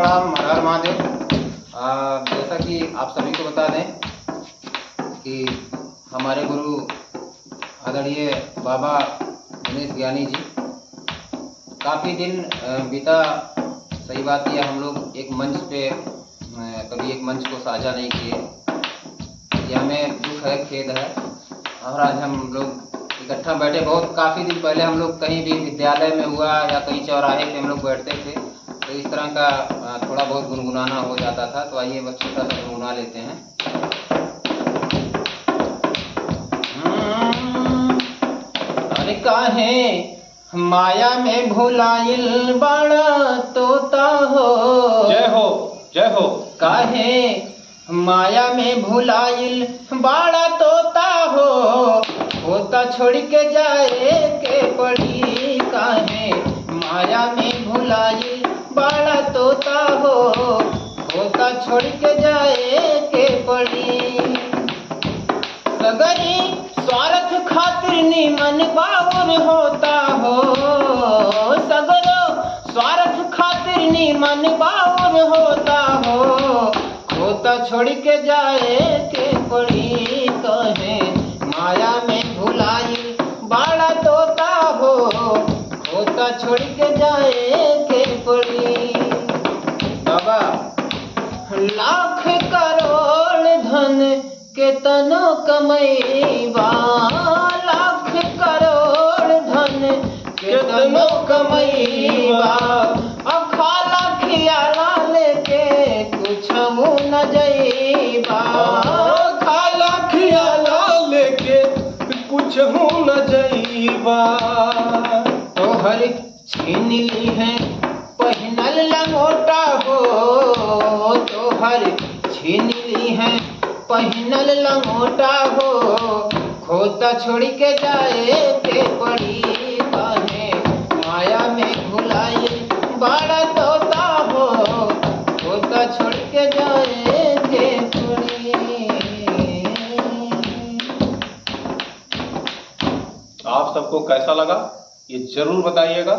प्रणाम, हर हर महादेव। जैसा कि आप सभी को बता दें कि हमारे गुरु आदरणीय बाबा गणेश ज्ञानी जी काफ़ी दिन बीता, सही बात यह हम लोग एक मंच पे कभी एक मंच को साझा नहीं किए। ये हमें दुख है, खेद है। और आज हम लोग इकट्ठा बैठे, बहुत काफ़ी दिन पहले हम लोग कहीं भी विद्यालय में हुआ या कहीं चौराहे पे हम लोग बैठते थे तो इस तरह का थोड़ा बहुत गुनगुनाना हो जाता था। तो आइए बस छोटा सा गुनगुना लेते हैं। अरे काहे माया में भुलाइल बड़ा तोता हो, जय हो जय हो। काहे माया में भुलाइल बड़ा तोता हो, होता छोड़ के जाए के पड़ी। काहे माया में भुलाइल बड़ा तोता हो, होता छोड़ के जाए के पड़ी। सगरी स्वार्थ खातिर निमन बाउर होता हो, सगरो स्वार्थ खातिर निमन बाउर होता हो, होता छोड़ के जाए के पड़ी। कहे माया में भुलाई बड़ा तोता हो, होता छोड़ के जाए के पड़ी। बाबा लाख करोड़ धन के तनो कमैबा, लाख करोड़ धन के तनो कमैबा, अब खाला खियाला लेके कुछ न जइबा, खाला खियाला लेके कुछ न जइबा। तोहर छीन ली है पहिनल लंगोटा हो, तोहर छीन ली है पहिनल लंगोटा हो, खोता छोड़ के जाए के पड़ी। काहे माया में भुलाई बड़ा तोता हो, खोता छोड़ के जाए के पड़ी। आप सबको कैसा लगा ये जरूर बताइएगा।